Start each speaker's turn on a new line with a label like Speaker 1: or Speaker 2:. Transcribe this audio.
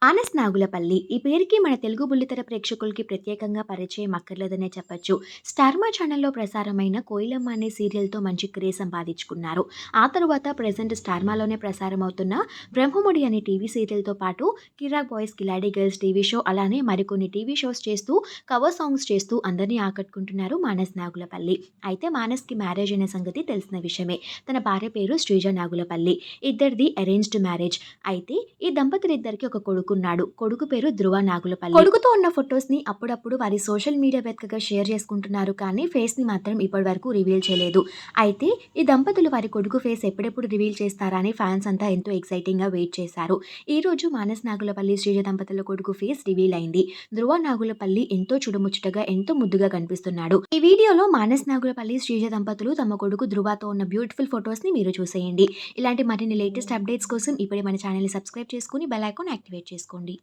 Speaker 1: Onyx Nagulapalli ఈ పేరుకి మన తెలుగు బుల్లితెర ప్రేక్షకులకి ప్రత్యేకంగా పరిచయం అక్కర్లేదనే చెప్పొచ్చు. స్టార్ మా ఛానల్‌లో ప్రసారమైన 'కోయిలమ్మ' అనే సీరియల్‌తో మంచి క్రేజ్ సంపాదించుకున్నారు. ఆ తరువాత ప్రెజెంట్ స్టార్ మాలోనే ప్రసారమవుతున్న 'బ్రహ్మముడి' అనే టీవీ సీరియల్‌తో పాటు 'కిరాక్ బాయ్స్ కిలాడీ గర్ల్స్' టీవీ షో అలానే మరికొన్ని టీవీ షోస్ చేస్తూ కవర్ సాంగ్స్ చేస్తూ అందరిని ఆకట్టుకుంటున్నారు మానస్ నాగులపల్లి. అయితే మానస్‌కి మ్యారేజ్ అనే సంగతి తెలిసిన విషయమే. తన భార్య పేరు శ్రీజ నాగులపల్లి. ఇద్దరిది అరేంజ్డ్ మ్యారేజ్. అయితే ఈ దంపతులిద్దరికీ ఒక కొడుకున్నాడు. కొడుకు పేరు ధ్రువ నాగులపల్లి. కొడుకుతో ఉన్న ఫోటోస్‌ని అప్పుడప్పుడు వారి సోషల్ మీడియా వేదికగా షేర్ చేసుకుంటున్నారు కానీ ఫేస్‌ని మాత్రం ఇప్పటివరకు రివీల్ చేయలేదు. అయితే ఈ దంపతులు వారి కొడుకు ఫేస్ ఎప్పుడెప్పుడు రివీల్ చేస్తారా అని ఫ్యాన్స్ అంతా ఎంతో ఎక్సైటింగ్‌గా వెయిట్ చేశారు. ఈరోజు మానస్ నాగులపల్లి, శ్రీజ దంపతుల కొడుకు ఫేస్ రివీల్ అయింది. ధ్రువ నాగులపల్లి ఎంతో చూడముచ్చటగా, ఎంతో ముద్దుగా కనిపిస్తున్నాడు. ఈ వీడియోలో మానస్ నాగులపల్లి, శ్రీజ దంపతులు తమ కొడుకు ధ్రువతో ఉన్న బ్యూటిఫుల్ ఫోటోస్‌ని మీరు చూసేయండి. ఇలాంటి మరిన్ని లేటెస్ట్ అప్డేట్స్ కోసం ఇప్పుడే మన ఛానల్‌ని సబ్స్క్రైబ్ చేసుకొని బెల్ ఐకాన్ యాక్టివేట్ చేసుకోండి.